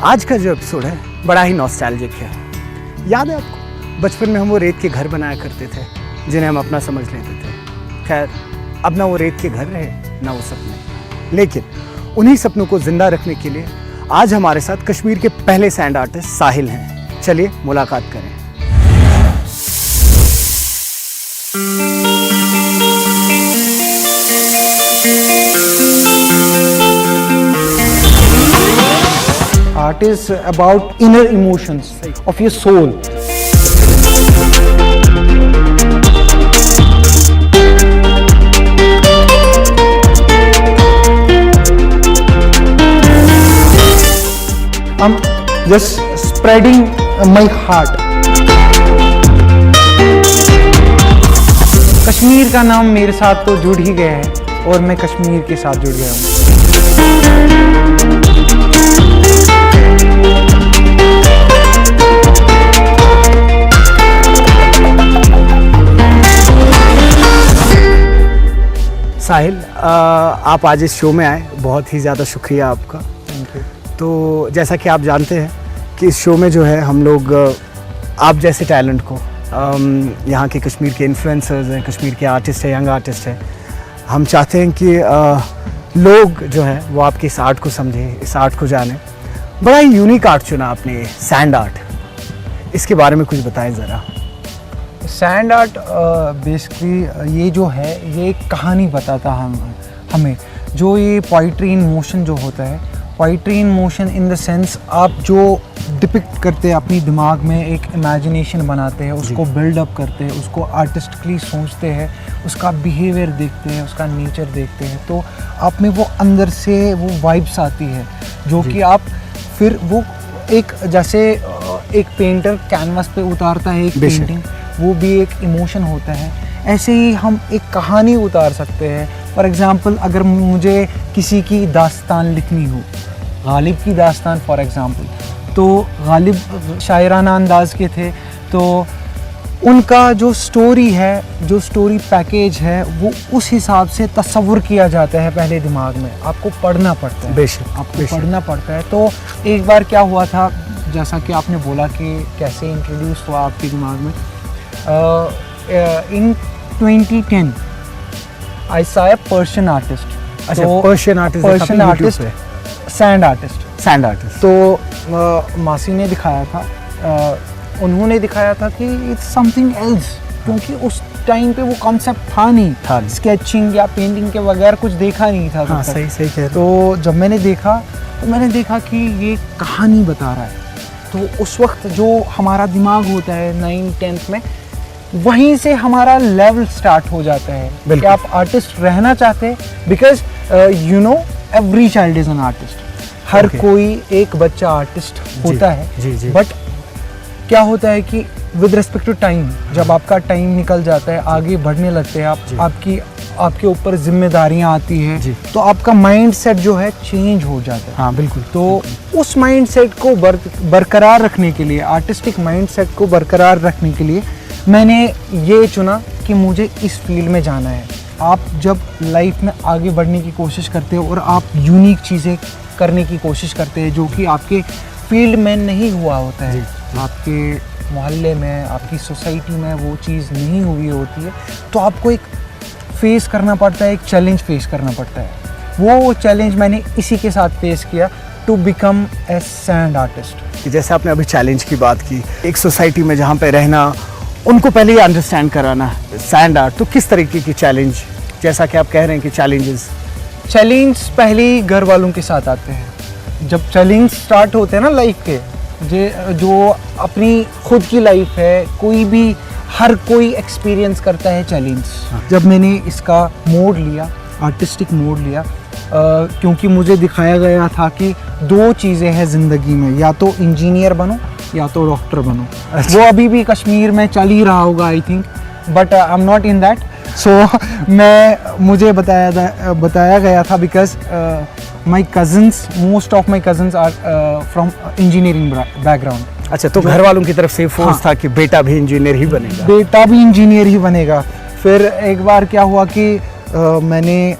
आज का जो एपिसोड है बड़ा ही नॉस्टैल्जिक है। याद है आपको बचपन में हम वो रेत के घर बनाया करते थे जिन्हें हम अपना समझ लेते थे। खैर अब ना वो रेत के घर रहे ना वो सपने, लेकिन उन्हीं सपनों को जिंदा रखने के लिए आज हमारे साथ कश्मीर के पहले सैंड आर्टिस्ट साहिल हैं। चलिए मुलाकात करें। Art is about inner emotions of your soul. I'm just spreading my heart. Kashmir का नाम मेरे साथ तो जुड़ ही गया है और मैं कश्मीर के साथ जुड़ गया हूँ। साहिल, आप आज इस शो में आए, बहुत ही ज़्यादा शुक्रिया आपका। Thank you. तो जैसा कि आप जानते हैं कि इस शो में जो है हम लोग आप जैसे टैलेंट को, यहाँ के कश्मीर के इन्फ्लुएंसर्स हैं, कश्मीर के आर्टिस्ट हैं, यंग आर्टिस्ट हैं, हम चाहते हैं कि लोग जो है वो आपके इस आर्ट को समझें, इस आर्ट को जानें। बड़ा ही यूनिक आर्ट चुना आपने, सैंड आर्ट। इसके बारे में कुछ बताएं ज़रा। सैंड आर्ट बेसिकली ये जो है ये एक कहानी बताता हमें जो ये पोइट्री इन मोशन जो होता है, poetry in motion in the sense आप जो डिपिक्ट करते हैं अपनी दिमाग में, एक इमेजिनेशन बनाते हैं, उसको बिल्डअप करते हैं, उसको आर्टिस्टिकली सोचते हैं, उसका बिहेवियर देखते हैं, उसका नेचर देखते हैं, तो आप में वो अंदर से वो वाइब्स आती है जो कि आप फिर वो एक जैसे एक पेंटर कैनवास पे उतारता है एक पेंटिंग, वो भी एक इमोशन होता है। ऐसे ही हम एक कहानी उतार सकते हैं। फॉर एग्ज़ाम्पल अगर मुझे किसी की दास्तान लिखनी हो, गालिब की दास्तान फॉर एग्ज़ाम्पल, तो गालिब शायराना अंदाज के थे, तो उनका जो स्टोरी है, जो स्टोरी पैकेज है, वो उस हिसाब से तस्वुर किया जाता है पहले दिमाग में। आपको पढ़ना पड़ता है, बेशक आपको पढ़ना पड़ता है। तो एक बार क्या हुआ था, जैसा कि आपने बोला कि कैसे इंट्रोड्यूस हुआ आपके दिमाग में, in 2010 I saw a Persian artist. अच्छा, पर्शियन आर्टिस्ट, सैंड आर्टिस्ट। तो मासी ने दिखाया था, उन्होंने दिखाया था कि इट्स समथिंग एल्स, क्योंकि उस टाइम पे वो कॉन्सेप्ट था नहीं, स्केचिंग या पेंटिंग के बगैर कुछ देखा नहीं था। हाँ, सही कह रहे। तो जब मैंने देखा कि ये कहानी बता रहा है, तो उस वक्त जो हमारा दिमाग होता है 9th-10th में, वहीं से हमारा लेवल स्टार्ट हो जाता है कि आप आर्टिस्ट रहना चाहते हैं। Because you know every child is an artist, हर कोई एक बच्चा आर्टिस्ट होता है। बट क्या होता है कि विद रिस्पेक्ट टू टाइम, जब आपका टाइम निकल जाता है, आगे बढ़ने लगते हैं आप, आपके ऊपर जिम्मेदारियां आती है, तो आपका माइंड सेट जो है चेंज हो जाता है। हाँ बिल्कुल। तो उस माइंड सेट को बरकरार रखने के लिए, आर्टिस्टिक माइंड सेट को बरकरार रखने के लिए मैंने ये चुना कि मुझे इस फील्ड में जाना है। आप जब लाइफ में आगे बढ़ने की कोशिश करते हो और आप यूनिक चीज़ें करने की कोशिश करते हैं जो कि आपके फील्ड में नहीं हुआ होता है, आपके मोहल्ले में, आपकी सोसाइटी में वो चीज़ नहीं हुई होती है, तो आपको एक फेस करना पड़ता है, एक चैलेंज फेस करना पड़ता है। वो चैलेंज मैंने इसी के साथ फेस किया to become a sand artist. कि जैसे आपने अभी चैलेंज की बात की, एक सोसाइटी में जहाँ पे रहना, उनको पहले ही अंडरस्टैंड कराना सैंड आर्ट, तो किस तरीके की चैलेंज, जैसा कि आप कह रहे हैं कि चैलेंज पहले ही घर वालों के साथ आते हैं। जब चैलेंज स्टार्ट होते हैं ना लाइफ के, जो अपनी खुद की लाइफ है, हर कोई एक्सपीरियंस करता है चैलेंज। जब मैंने इसका मोड लिया, आर्टिस्टिक मोड लिया, क्योंकि मुझे दिखाया गया था कि दो चीज़ें हैं ज़िंदगी में, या तो इंजीनियर बनो या तो डॉक्टर बनो। वो अभी भी कश्मीर में चल ही रहा होगा I think, but I am not in that. So मुझे बताया गया था because my cousins, most of my cousins are from engineering background. अच्छा, तो घर वालों की तरफ से फोर्स था कि बेटा भी इंजीनियर ही बनेगा। बेटा भी इंजीनियर ही बनेगा। फिर एक बार क्या हुआ कि मैंने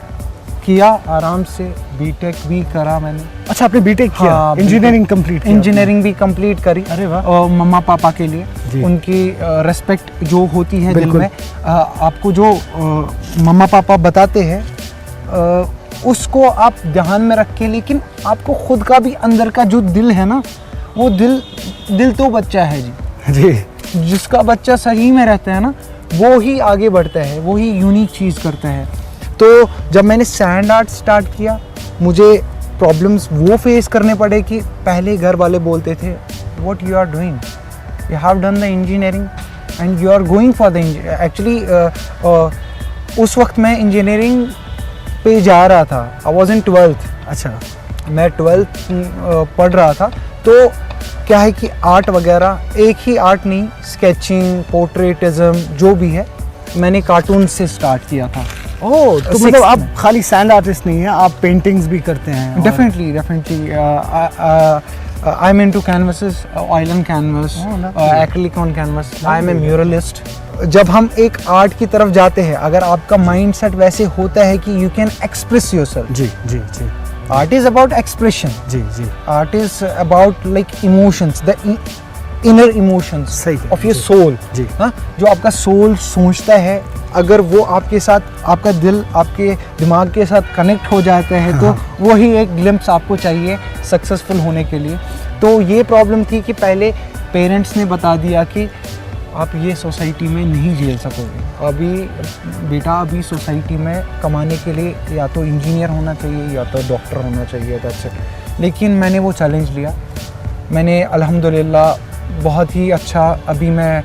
किया आराम से, बीटेक भी करा मैंने। अच्छा, आपने बीटेक किया, हाँ, इंजीनियरिंग कंप्लीट किया? इंजीनियरिंग भी कंप्लीट करी। अरे वाह। और मम्मा पापा के लिए जी। उनकी रेस्पेक्ट जो होती है दिल बिल्कुल। में, आपको जो मम्मा पापा बताते हैं उसको आप ध्यान में रख के, लेकिन आपको खुद का भी अंदर का जो दिल है ना, वो दिल तो बच्चा है जी। जी। जिसका बच्चा सही में रहता है ना, वो ही आगे बढ़ता है, वो ही यूनिक चीज़ करता है। तो जब मैंने सैंड आर्ट स्टार्ट किया, मुझे प्रॉब्लम्स वो फेस करने पड़े कि पहले घर वाले बोलते थे what you are doing, you have done the engineering and you are going for the actually उस वक्त मैं इंजीनियरिंग पे जा रहा था। I was in 12th। अच्छा। मैं 12th पढ़ रहा था। तो क्या है कि आर्ट वगैरह, एक ही आर्ट नहीं, स्केचिंग, पोर्ट्रेटिज्म जो भी है, मैंने कार्टून से स्टार्ट किया था। ओह, तो मतलब आप खाली सैंड आर्टिस्ट नहीं हैं, आप पेंटिंग्स भी करते हैं? Definitely I am into canvases, oil and canvas, acrylic on canvas. I am a muralist. जब हम एक आर्ट की तरफ जाते हैं, अगर आपका माइंडसेट वैसे होता है कि यू कैन एक्सप्रेस योरसेल्फ। जी जी जी। Art is about expression. जी जी। Art is about like emotions, the inner emotions सही ऑफ योर सोल। जी। हाँ, जो आपका सोल सोचता है, अगर वो आपके साथ, आपका दिल आपके दिमाग के साथ कनेक्ट हो जाता है, तो वही एक ग्लिम्प्स आपको चाहिए सक्सेसफुल होने के लिए। तो ये प्रॉब्लम थी कि पहले पेरेंट्स ने बता दिया कि आप ये सोसाइटी में नहीं झेल सकोगे, अभी बेटा अभी सोसाइटी में कमाने के लिए या तो इंजीनियर होना चाहिए या तो डॉक्टर होना चाहिए, दैट्स इट। लेकिन मैंने वो चैलेंज लिया। मैंने अल्हम्दुलिल्लाह बहुत ही अच्छा, अभी मैं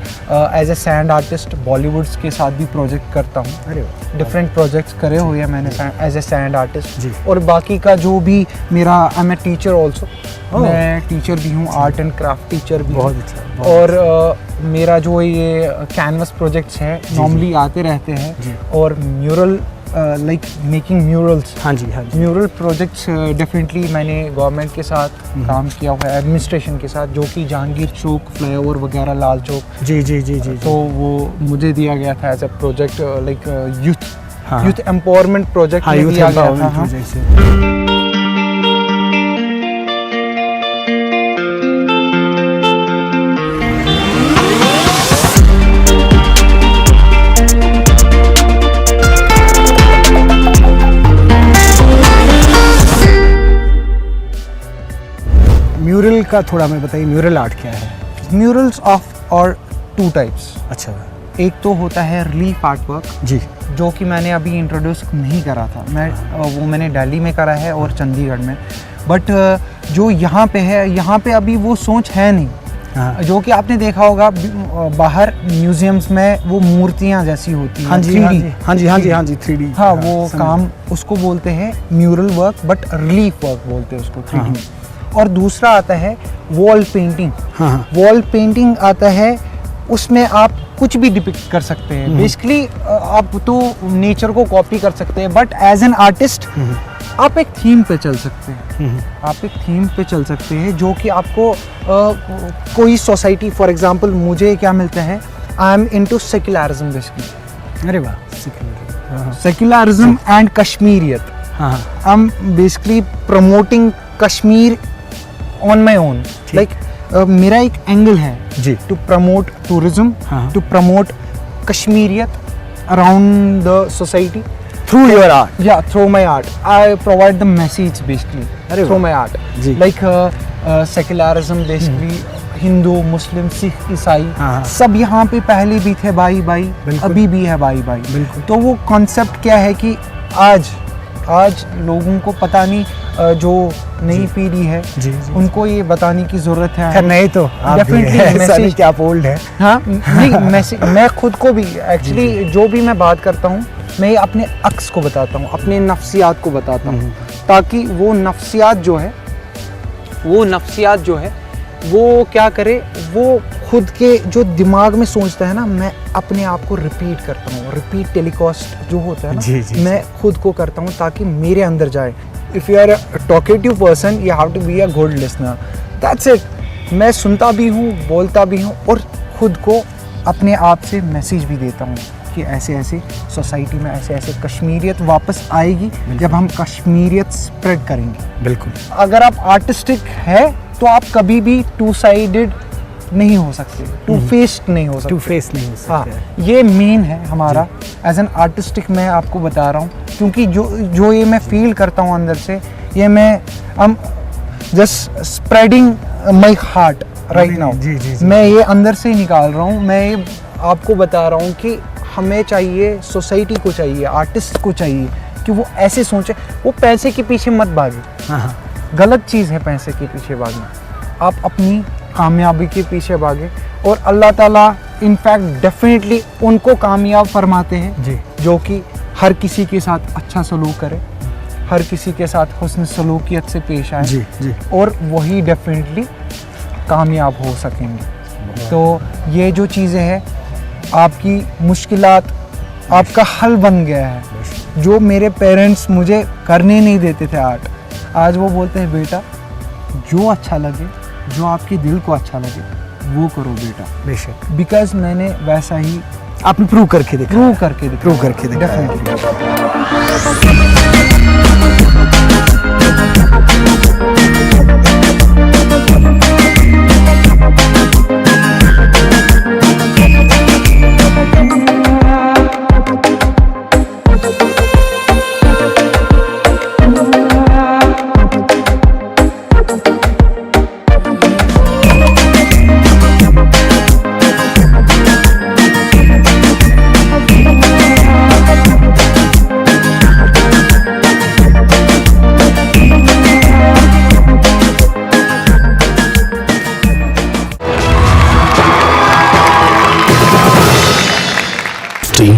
as a sand artist Bollywoods के साथ भी प्रोजेक्ट करता हूँ। अरे डिफरेंट प्रोजेक्ट्स करे हुए हैं मैंने एज ए सैंड आर्टिस्ट जी। और बाकी का जो भी मेरा, I am a teacher also, मैं टीचर भी हूँ, आर्ट एंड क्राफ्ट टीचर भी। बहुत अच्छा। और मेरा जो ये कैनवस प्रोजेक्ट्स है नॉर्मली आते रहते हैं, और म्यूरल लाइक मेकिंग म्यूरल्स। हाँ जी हाँ जी। म्यूरल प्रोजेक्ट्स डेफिनेटली मैंने गवर्नमेंट के साथ काम किया हुआ है, एडमिनिस्ट्रेशन के साथ, जो कि जहांगीर चौक, फ्लाईओवर वगैरह, लाल चौक। जी जी जी जी। तो वो मुझे दिया गया था एज ए प्रोजेक्ट, लाइक हाँ। यूथ एम्पावरमेंट प्रोजेक्ट हाँ, यूथ दिया गया एम्पावरमेंट था। हाँ। प्रोजेक्ट से। म्यूरल का थोड़ा हमें बताइए, म्यूरल आर्ट क्या है? म्यूरल्स ऑफ और टू टाइप्स। अच्छा। एक तो होता है रिलीफ आर्ट वर्क, जी। जो कि मैंने अभी इंट्रोड्यूस नहीं करा था। वो मैंने दिल्ली में करा है और चंडीगढ़ में। बट जो यहाँ पे है, यहाँ पे अभी वो सोच है नहीं। हाँ। जो कि आपने देखा होगा बाहर म्यूजियम्स में वो मूर्तियाँ जैसी होती हैं। हाँ जी 3D। हाँ जी हाँ जी हाँ जी हाँ जी 3D। हाँ, वो काम उसको बोलते हैं mural work, but relief work बोलते हैं उसको 3D में। और दूसरा आता है वॉल पेंटिंग। हाँ। वॉल पेंटिंग आता है, उसमें आप कुछ भी डिपिक्ट कर सकते हैं। बेसिकली आप तो नेचर को कॉपी कर सकते हैं, बट एज एन आर्टिस्ट आप एक थीम पे चल सकते हैं। आप एक थीम पे चल सकते हैं, जो कि आपको कोई सोसाइटी, फॉर एग्जांपल मुझे क्या मिलता है, I am into secularism basically. अरे वाह। Secularism and Kashmiriyat. हाँ। I am basically promoting Kashmir on my own. Like मेरा एक एंगल है जी, टू प्रमोट टूरिज्म, हाँ। To promote Kashmiriyat around the society through your art. या through my art. I provide the message basically अरे थ्रू माई आर्ट। जी। Like secularism basically Hindu, Muslim, Sikh, ईसाई, हाँ। सब यहाँ पे पहले भी थे भाई भाई, बिल्कुल। अभी भी है भाई भाई। बिल्कुल। तो वो कॉन्सेप्ट क्या है कि आज लोगों को पता नहीं, जो नई पीढ़ी है जी, जी। उनको ये बताने की जरूरत है। खैर नहीं तो आप भी Definitely हैं, ऐसा नहीं message- कि आप ओल्ड है। हाँ, नहीं, मैं खुद को भी एक्चुअली जो भी मैं बात करता हूँ, मैं अपने अक्स को बताता हूँ, अपने नफ्सियात को बताता हूँ, ताकि वो नफ्सियात जो है वो क्या करे, वो खुद के जो दिमाग में सोचता है ना, मैं अपने आप को रिपीट करता हूँ। रिपीट टेलीकास्ट जो होता है जी, ना, जी, मैं खुद को करता हूँ ताकि मेरे अंदर जाए। If you are a talkative person, you have to be a good listener, that's it. मैं सुनता भी हूँ, बोलता भी हूँ, और खुद को अपने आप से मैसेज भी देता हूँ कि ऐसे ऐसे सोसाइटी में ऐसे ऐसे कश्मीरियत वापस आएगी जब हम कश्मीरियत स्प्रेड करेंगे। बिल्कुल। अगर आप आर्टिस्टिक है तो आप कभी भी टू साइडेड नहीं हो सकते, टू फेस्ड नहीं हो सकते, टू फेस नहीं हो सकते। हाँ, ये मेन है हमारा एज एन आर्टिस्टिक। मैं आपको बता रहा हूँ क्योंकि जो ये मैं फील करता हूँ अंदर से, ये मैं just spreading my heart right now. मैं ये अंदर से ही निकाल रहा हूँ। मैं ये आपको बता रहा हूँ कि हमें चाहिए, सोसाइटी को चाहिए, आर्टिस्ट को चाहिए कि वो ऐसे सोचे, वो पैसे के पीछे मत भागे। हाँ, गलत चीज़ है पैसे के पीछे भागना। आप अपनी कामयाबी के पीछे भागे और अल्लाह ताला इनफैक्ट डेफिनेटली उनको कामयाब फरमाते हैं जी, जो कि हर किसी के साथ अच्छा सलूक करे, हर किसी के साथ हुस्न सलूकियत से पेश आए। जी, जी। और वही डेफिनेटली कामयाब हो सकेंगे। तो ये जो चीज़ें हैं, आपकी मुश्किलात आपका हल बन गया है। जो मेरे पेरेंट्स मुझे करने नहीं देते थे आर्ट, आज वो बोलते हैं बेटा जो अच्छा लगे, जो आपके दिल को अच्छा लगे वो करो बेटा। बेशक। बिकॉज मैंने वैसा ही आपने प्रूव करके देखा। प्रूव करके दिखाया।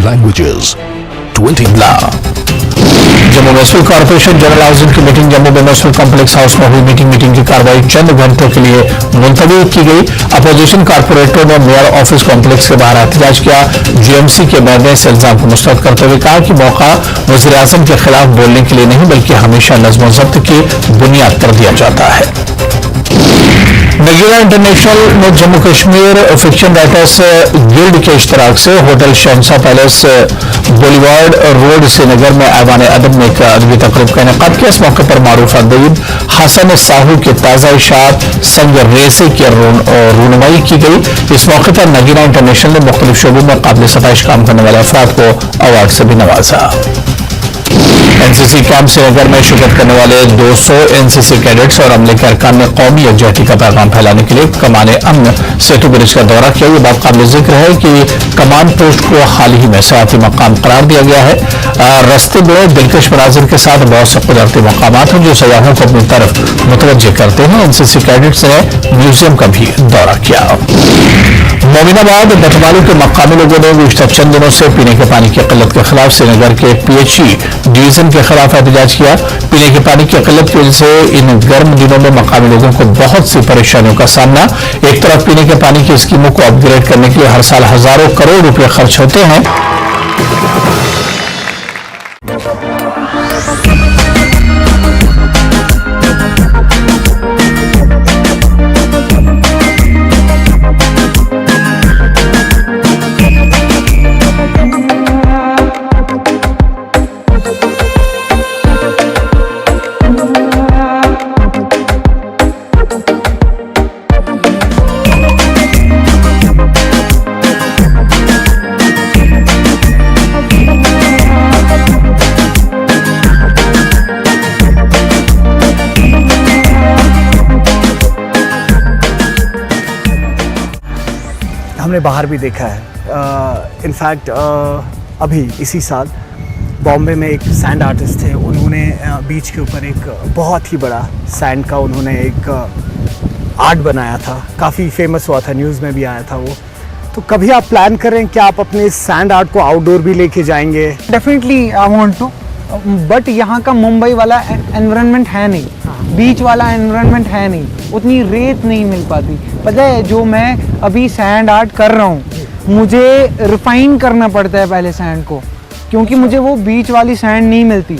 languages 20 Jammu municipal corporation general housing की meeting Jammu municipal complex house में हुई। मीटिंग की कार्रवाई चंद घंटों के लिए मुलतवी की गई। अपोजिशन कारपोरेटरों ने मेयर ऑफिस कॉम्प्लेक्स के बाहर एहतजाज किया। जीएमसी के निर्णय से इल्जाम को मुस्तरद करते हुए कहा कि मौका वज़ीर आज़म के खिलाफ बोलने के लिए नहीं बल्कि हमेशा नज़्म व ज़ब्त की बुनियाद पर दिया जाता है। नगीना इंटरनेशनल ने Jammu Kashmir fiction writers guild के इश्तराक से होटल शहंशाह पैलेस बोलीवार्ड रोड श्रीनगर में ऐवान अदब में एक अदबी तकरीब का इनेकाद किया। इस मौके पर मारूफ अदीब हसन साहू के ताज़ा इशात संग रेसे की रूनुमाई की गई। इस मौके पर नगीना इंटरनेशनल ने मुख्तलिफ शोबों में काबिल सताइश काम करने वाले अफराद को अवार्ड से भी नवाजा। एनसीसी कैंप श्रीनगर में शिरकत करने वाले 200 एनसीसी कैडेट्स और अमले के अरकान ने कौमी यकजहती का पैगाम फैलाने के लिए कमान अमन सेतु ब्रिज का दौरा किया। ये बात काबिल जिक्र है कि कमान पोस्ट को हाल ही में सयाती मकाम करार दिया गया है। रास्ते में दिलकश मनाजिर के साथ बहुत से कुदरती मकामात हैं जो सयाहों को अपनी तरफ मुतवज्जे करते हैं। एनसीसी कैडेट्स ने म्यूजियम का भी दौरा किया। मोमिनाबाद बटमालू के मकामी लोगों ने गुज़िश्ता चंद दिनों से पीने के पानी की किल्लत के खिलाफ श्रीनगर के पीएचई डिवीजन के खिलाफ एहतजाज किया। पीने के पानी की किल्लत की वजह से इन गर्म दिनों में मकामी लोगों को बहुत सी परेशानियों का सामना। एक तरफ पीने के पानी की स्कीमों को अपग्रेड करने के लिए हर साल हजारों करोड़ रुपए खर्च होते हैं। हमने बाहर भी देखा है। इनफैक्ट अभी इसी साल बॉम्बे में एक सैंड आर्टिस्ट थे। उन्होंने बीच के ऊपर एक बहुत ही बड़ा सैंड का उन्होंने एक आर्ट बनाया था, काफ़ी फेमस हुआ था, न्यूज़ में भी आया था वो। तो कभी आप प्लान करें कि आप अपने सैंड आर्ट को आउटडोर भी लेके जाएंगे? Definitely I want to, but यहाँ का मुंबई वाला एनवायरनमेंट है नहीं, बीच वाला एनवायरनमेंट है नहीं, उतनी रेत नहीं मिल पाती। पता है जो मैं अभी सैंड आर्ट कर रहा हूँ, मुझे रिफाइन करना पड़ता है पहले सैंड को, क्योंकि मुझे वो बीच वाली सैंड नहीं मिलती।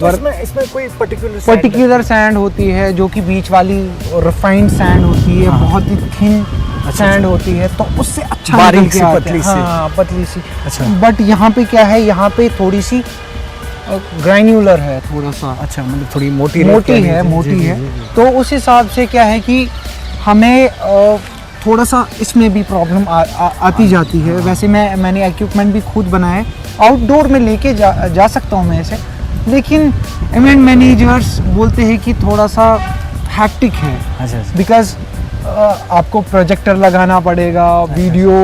तो इसमें कोई पर्टिकुलर सैंड होती है जो कि बीच वाली रिफाइंड सैंड होती है, बहुत ही थिन सैंड होती है तो उससे अच्छा बारीक निकल के सी, आता है। पतली सी। हाँ, पतली सी। अच्छा। बट यहाँ पे क्या है, यहाँ पे थोड़ी सी ग्रैन्युलर है, थोड़ा सा अच्छा, मतलब थोड़ी मोटी मोटी रहती है, जी, मोटी जी, है। जी, जी। तो उस हिसाब से क्या है कि हमें थोड़ा सा इसमें भी प्रॉब्लम आती जाती है। वैसे मैंने इक्विपमेंट भी खुद बनाया है, आउटडोर में लेके जा सकता हूँ मैं इसे, लेकिन इवेंट मैनेजर्स बोलते हैं कि थोड़ा सा हैक्टिक है, अच्छा, अच्छा। बिकॉज आपको प्रोजेक्टर लगाना पड़ेगा, वीडियो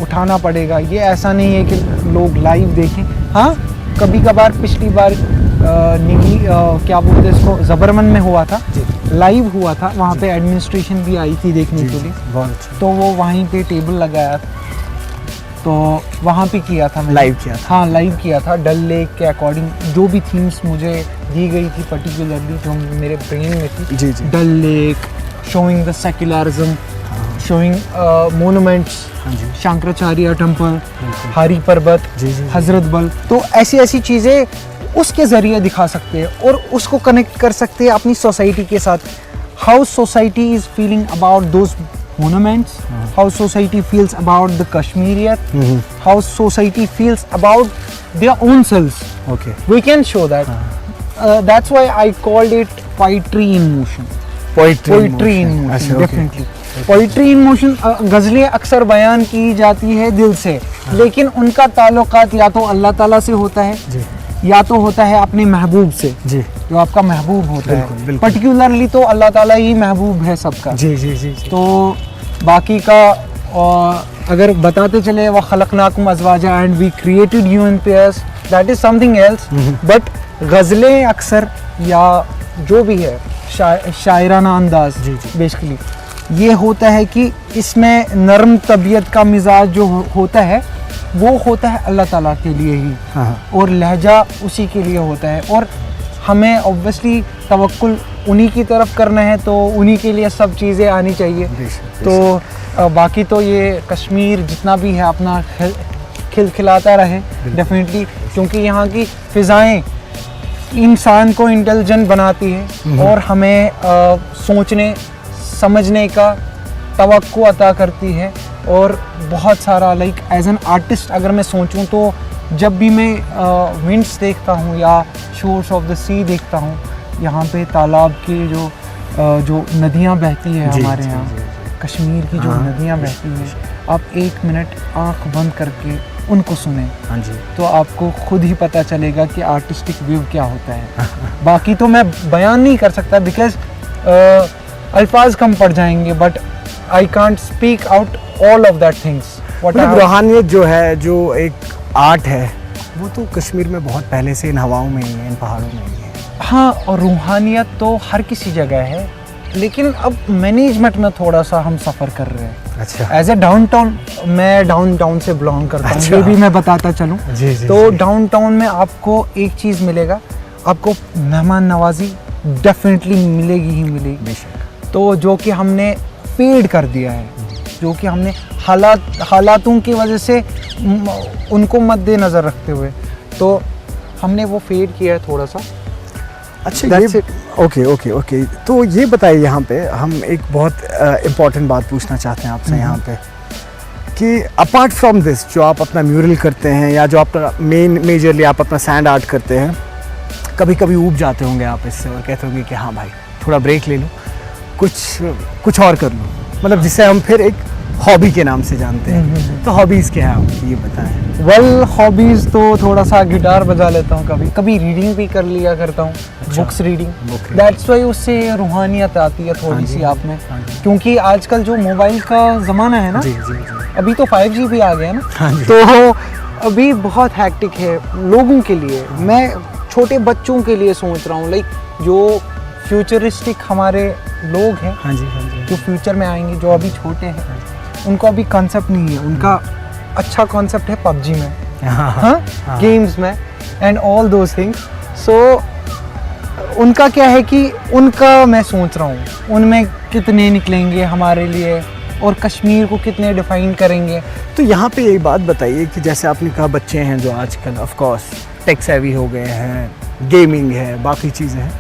उठाना पड़ेगा। ये ऐसा नहीं है कि लोग लाइव देखें। हाँ, कभी कभार पिछली बार क्या बोलते हैं इसको, ज़बरमन में हुआ था, लाइव हुआ था, वहाँ पे एडमिनिस्ट्रेशन भी आई थी देखने के लिए। बहुत अच्छा। तो वो वहीं पे टेबल लगाया था, तो वहाँ पे किया था मैंने। लाइव किया था। हाँ, लाइव किया था। डल लेक के अकॉर्डिंग जो भी थीम्स मुझे दी गई थी पर्टिकुलरली, जो मेरे ब्रेन में थी, जी, जी। Dal lake, showing the secularism, showing monuments, हाँ जी। शंकराचार्य टेम्पल, हारी पर्वत, जी, जी, जी। हजरत बल। तो ऐसी ऐसी चीज़ें उसके ज़रिए दिखा सकते हैं और उसको कनेक्ट कर सकते हैं अपनी सोसाइटी के साथ। How society is feeling about those monuments, how society feels about the Kashmiriyat, how society feels about their own selves. Okay. We can show that. That's why I called it poetry in motion. Poetry in motion, अच्छा, okay. definitely. Poetry in motion. गज़लें अक्सर बयान की जाती है दिल से, लेकिन उनका ताल्लुकात या तो अल्लाह ताला से होता है, जी, या तो होता है अपने महबूब से, जी, जो आपका महबूब होता बिल्कुल, है। बिल्कुल। पर्टिकुलरली तो अल्लाह ताला ही महबूब है सबका। जी, जी, जी, जी। तो बाकी का अगर बताते चले, वह खलकनाकुम अज़वाजा and we created you in pairs, that is something else. But गज़लें अक्सर या जो भी है शायराना अंदाज, जी, जी। बेसिकली ये होता है कि इसमें नरम तबीयत का मिजाज जो होता है वो होता है अल्लाह ताला के लिए ही, हाँ, और लहजा उसी के लिए होता है। और हमें ऑब्वियसली तवक्कुल उन्हीं की तरफ करना है, तो उन्हीं के लिए सब चीज़ें आनी चाहिए। बेशक, तो बाकी तो ये कश्मीर जितना भी है अपना खिलखिलाता रहे डेफिनेटली, क्योंकि यहाँ की फ़िज़ाएँ इंसान को इंटेलिजेंट बनाती है और हमें सोचने समझने का तवक्को अता करती है। और बहुत सारा लाइक एज एन आर्टिस्ट अगर मैं सोचूं तो जब भी मैं विंड्स देखता हूँ या शोर्स ऑफ द सी देखता हूँ, यहाँ पे तालाब की जो नदियाँ बहती है जी, हमारे जी, यहाँ जी, जी। कश्मीर की जो हाँ, नदियाँ बहती हैं, आप 1 मिनट आँख बंद करके उनको सुने हाँ जी। तो आपको खुद ही पता चलेगा कि आर्टिस्टिक व्यू क्या होता है। बाकी तो मैं बयान नहीं कर सकता बिकॉज अल्फाज कम पड़ जाएंगे, but I can't speak out all of that things. मतलब रूहानियत जो है, जो एक आर्ट है, वो तो कश्मीर में बहुत पहले से इन हवाओं में ही है, इन पहाड़ों में ही है। हाँ, और रूहानियत तो हर किसी जगह है, लेकिन अब मैनेजमेंट में थोड़ा सा हम सफ़र कर रहे हैं। अच्छा। एज ए डाउनटाउन, मैं डाउनटाउन से बिलोंग करता हूँ, अच्छा। ये भी मैं बताता चलूँ। जी, जी, तो जी। डाउनटाउन में आपको एक चीज़ मिलेगा, आपको मेहमान नवाजी डेफिनेटली मिलेगी ही मिलेगी। बेशक। तो जो कि हमने फेड कर दिया है, जो कि हमने हालातों की वजह से उनको मद्देनज़र रखते हुए तो हमने वो फेड किया है थोड़ा सा। अच्छा, That's ये ओके ओके ओके। तो ये बताइए, यहाँ पे हम एक बहुत इम्पॉर्टेंट बात पूछना चाहते हैं आपसे यहाँ पे कि अपार्ट फ्रॉम दिस, जो आप अपना म्यूरल करते हैं या जो अपना मेजरली आप अपना सैंड आर्ट करते हैं, कभी कभी ऊब जाते होंगे आप इससे और कहते होंगे कि हाँ भाई थोड़ा ब्रेक ले लो, कुछ और कर लो, मतलब जिसे हम फिर एक हॉबी के नाम से जानते हैं। तो हॉबीज़ क्या है आपकी, ये बताएं। वेल, हॉबीज़ तो थोड़ा सा गिटार बजा लेता हूँ, कभी कभी रीडिंग भी कर लिया करता हूँ। अच्छा। Books reading, Okay. That's why उससे रूहानियत आती है थोड़ी सी आप में, हाँ जी। क्योंकि आजकल जो मोबाइल का ज़माना है ना, जी जी जी। अभी तो 5G भी आ गया ना, हाँ जी। तो अभी बहुत हैक्टिक है लोगों के लिए। मैं छोटे बच्चों के लिए सोच रहा हूँ, लाइक जो फ्यूचरिस्टिक हमारे लोग हैं, हाँ जी, हाँ जी। जो फ्यूचर में आएंगे, जो अभी छोटे हैं, उनको अभी कॉन्सेप्ट नहीं है। उनका अच्छा कॉन्सेप्ट है PUBG में, हाँ, गेम्स में एंड ऑल दोज थिंग्स। सो उनका क्या है कि उनका मैं सोच रहा हूँ उनमें कितने निकलेंगे हमारे लिए और कश्मीर को कितने डिफाइन करेंगे। तो यहाँ पे एक बात बताइए कि जैसे आपने कहा बच्चे हैं जो आजकल ऑफ कोर्स टेक सेवी हो गए हैं, गेमिंग है, बाकी चीज़ें हैं,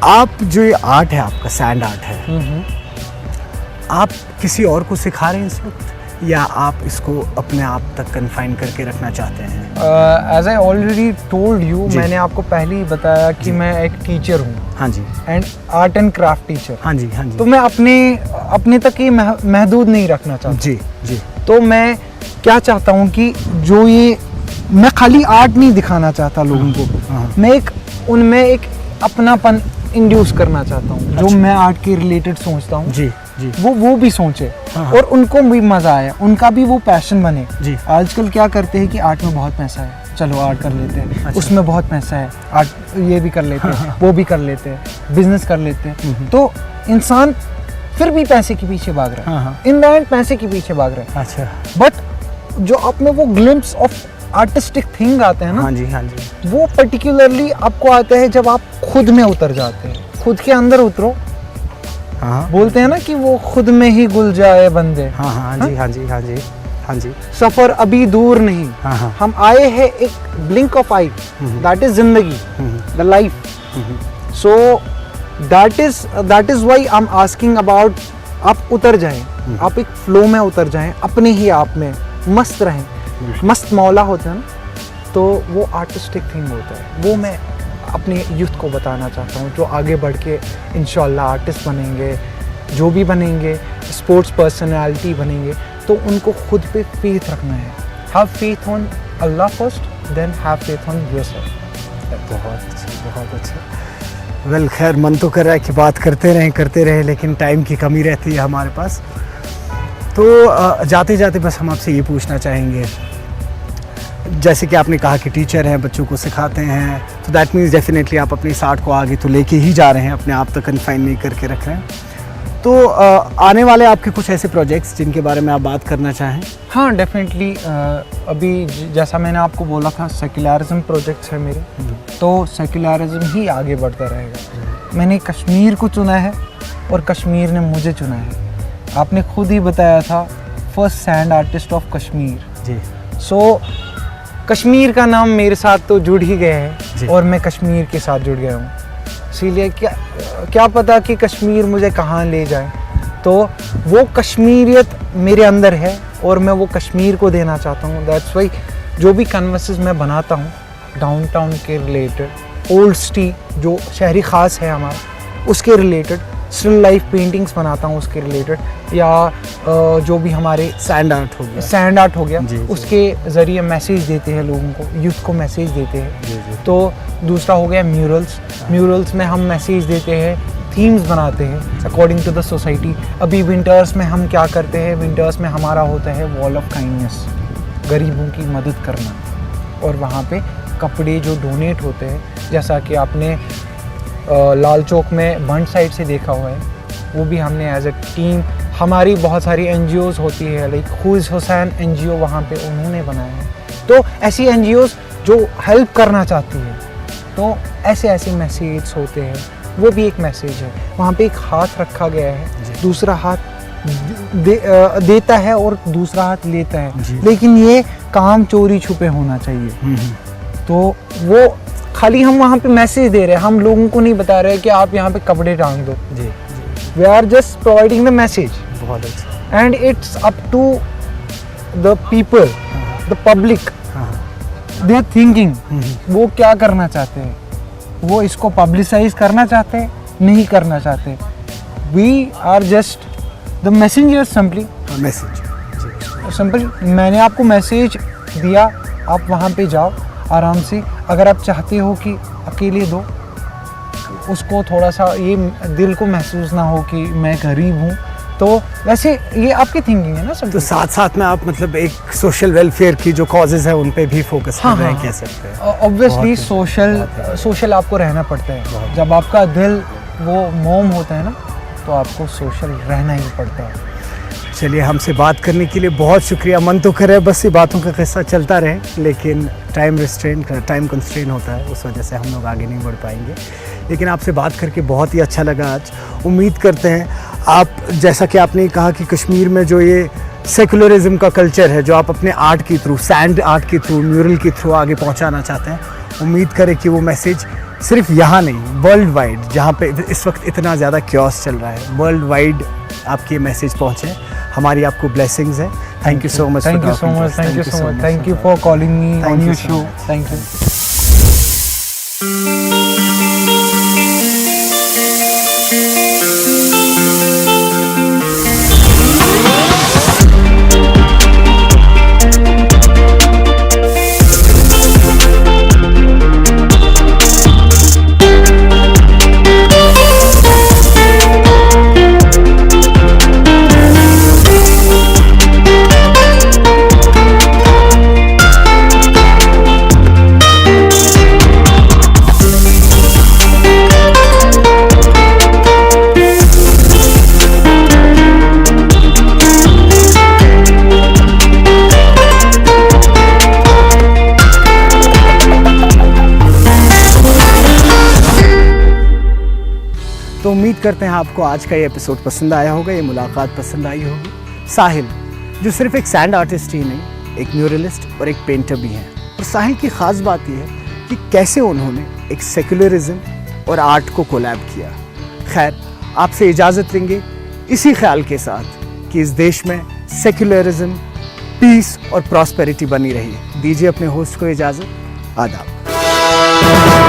आप जो ये आर्ट है आपका, सैंड आर्ट है, आप किसी और को सिखा रहे हैं इस वक्त, या आप इसको अपने आप तक कन्फाइन करके रखना चाहते हैं? As I already told you, जी। मैंने आपको पहले ही बताया कि मैं एक टीचर हूँ, हाँ जी, and art and craft teacher. हाँ जी, हाँ जी। तो मैं अपने तक ये महदूद नहीं रखना चाहता। जी जी। तो मैं क्या चाहता हूँ कि जो ये, मैं खाली आर्ट नहीं दिखाना चाहता लोगों को, हाँ। मैं उनमें एक अपनापन इंड्यूस करना चाहता हूँ। जो अच्छा। मैं आर्ट के रिलेटेड सोचता हूँ, जी जी। वो भी सोचे, हाँ। और उनको भी मज़ा आए, उनका भी वो पैशन बने। जी। आजकल क्या करते हैं कि आर्ट में बहुत पैसा है, चलो आर्ट कर लेते हैं, अच्छा। उसमें बहुत पैसा है, आर्ट ये भी कर लेते हैं, वो भी कर लेते हैं, बिजनेस कर लेते हैं। तो इंसान फिर भी पैसे के पीछे भाग रहा हाँ, है, हाँ। इन द एंड पैसे के पीछे भाग रहा है। अच्छा। बट जो आप में वो ग्लिम्प्स ऑफ आर्टिस्टिक थिंग आते हैं ना, हाँ जी, हाँ जी। वो पर्टिकुलरली आपको आता है जब आप खुद में उतर जाते हैं, खुद के अंदर उतरो। हाँ बोलते हैं ना कि वो खुद में ही घुल जाए बंदे। हाँ हाँ जी, हाँ जी, हाँ जी, हाँ जी। सफर अभी दूर नहीं, हाँ हाँ। हम आए हैं एक blink of eye, that is जिंदगी, the life. So that is why I am asking about, आप उतर जाएं, आप एक फ्लो में उतर जाएं, अपने ही आप में मस्त रहें। मस्त मौला होता है ना, तो वो आर्टिस्टिक थिंग होता है। वो मैं अपने यूथ को बताना चाहता हूँ, जो आगे बढ़ के इंशाल्लाह आर्टिस्ट बनेंगे, जो भी बनेंगे, स्पोर्ट्स पर्सनालिटी बनेंगे, तो उनको खुद पे फेथ रखना है। Have faith on Allah first, then have faith on yourself. बहुत अच्छा, बहुत अच्छा। वेल, खैर, मन तो कर रहा है कि बात करते रहें, लेकिन टाइम की कमी रहती है हमारे पास। तो जाते जाते बस हम आपसे ये पूछना चाहेंगे, जैसे कि आपने कहा कि टीचर हैं, बच्चों को सिखाते हैं, तो दैट मीन्स डेफिनेटली आप अपनी इस आर्ट को आगे तो लेके ही जा रहे हैं, अपने आप तक कन्फाइन नहीं करके रख रहे हैं। तो आने वाले आपके कुछ ऐसे प्रोजेक्ट्स जिनके बारे में आप बात करना चाहें? हाँ, डेफिनेटली। अभी जैसा मैंने आपको बोला था, सेक्युलरिज्म प्रोजेक्ट्स है मेरे, तो सेक्युलरिज्म ही आगे बढ़ता रहेगा। मैंने कश्मीर को चुना है और कश्मीर ने मुझे चुना है। आपने खुद ही बताया था, first sand artist of Kashmir. जी। सो कश्मीर का नाम मेरे साथ तो जुड़ ही गया जी। है, और मैं कश्मीर के साथ जुड़ गया हूँ। इसीलिए क्या पता कि कश्मीर मुझे कहाँ ले जाए। तो वो कश्मीरियत मेरे अंदर है, और मैं वो कश्मीर को देना चाहता हूँ। दैट्स वाई जो भी कन्वर्सेस मैं बनाता हूँ डाउनटाउन के रिलेटेड, ओल्ड सिटी जो शहरी ख़ास है हमारा, उसके रिलेटेड, स्टिल लाइफ पेंटिंग्स बनाता हूँ उसके रिलेटेड, या जो भी हमारे सैंड आर्ट हो गया, सैंड आर्ट हो गया, जी, जी। उसके ज़रिए मैसेज देते हैं लोगों को, यूथ को मैसेज देते हैं। जी, जी। तो दूसरा हो गया म्यूरल्स में हम मैसेज देते हैं, थीम्स बनाते हैं अकॉर्डिंग टू द सोसाइटी। अभी विंटर्स में हम क्या करते हैं, विंटर्स में हमारा होता है वॉल ऑफ काइंडनेस, गरीबों की मदद करना, और वहाँ पे कपड़े जो डोनेट होते हैं, जैसा कि आपने लाल चौक में बंड साइड से देखा हुआ है, वो भी हमने एज ए टीम, हमारी बहुत सारी NGOs होती है, लाइक खूज हुसैन NGO वहाँ पे उन्होंने बनाया है। तो ऐसी NGOs जो हेल्प करना चाहती है, तो ऐसे मैसेज होते हैं, वो भी एक मैसेज है। वहाँ पे एक हाथ रखा गया है, दूसरा हाथ देता है और दूसरा हाथ लेता है, लेकिन ये काम चोरी छुपे होना चाहिए। तो वो खाली हम वहाँ पे मैसेज दे रहे हैं, हम लोगों को नहीं बता रहे कि आप यहाँ पे कपड़े टांग दो। जी। We are just providing the message, बहुत अच्छा। And it's up to the people, the public, they are thinking वो क्या करना चाहते हैं, वो इसको पब्लिसाइज करना चाहते हैं, नहीं करना चाहते। We are just the messenger, simply मैंने आपको मैसेज दिया, आप वहाँ पे जाओ आराम से। अगर आप चाहते हो कि अकेले दो, उसको थोड़ा सा ये दिल को महसूस ना हो कि मैं गरीब हूँ, तो वैसे ये आपकी थिंकिंग है ना सब। तो साथ साथ में आप मतलब एक सोशल वेलफेयर की जो कॉजेज है उन पे भी फोकस कर रहे हैं, कह सकते हैं। ऑब्वियसली सोशल आपको रहना पड़ता है। जब आपका दिल वो मोम होता है ना, तो आपको सोशल रहना ही पड़ता है। चलिए, हमसे बात करने के लिए बहुत शुक्रिया। मन तो करे बस ये बातों का किस्सा चलता रहे, लेकिन टाइम कंस्ट्रेन होता है, उस वजह से हम लोग आगे नहीं बढ़ पाएंगे। लेकिन आपसे बात करके बहुत ही अच्छा लगा आज। उम्मीद करते हैं आप, जैसा कि आपने कहा कि कश्मीर में जो ये सेकुलरिज्म का कल्चर है, जो आप अपने आर्ट के थ्रू, सैंड आर्ट के थ्रू, म्यूरल के थ्रू आगे पहुंचाना चाहते हैं, उम्मीद करें कि वो मैसेज सिर्फ यहाँ नहीं, वर्ल्ड वाइड, जहाँ पे इस वक्त इतना ज़्यादा क्योस चल रहा है, वर्ल्ड वाइड आपके मैसेज पहुँचे, हमारी आपको ब्लेसिंग्स है। Thank you so much. Thank you so much. Thank you so much. Thank you for calling me Thank on you your so show. much. Thank you. तो उम्मीद करते हैं आपको आज का ये एपिसोड पसंद आया होगा, ये मुलाकात पसंद आई होगी। साहिल जो सिर्फ एक सैंड आर्टिस्ट ही नहीं, एक म्यूरलिस्ट और एक पेंटर भी हैं। और साहिल की ख़ास बात यह है कि कैसे उन्होंने एक सेकुलरिज्म और आर्ट को कोलैब किया। खैर, आपसे इजाज़त लेंगे इसी ख्याल के साथ कि इस देश में सेकुलरिज्म, पीस और प्रॉस्पेरिटी बनी रही। दीजिए अपने होस्ट को इजाज़त। आदाब।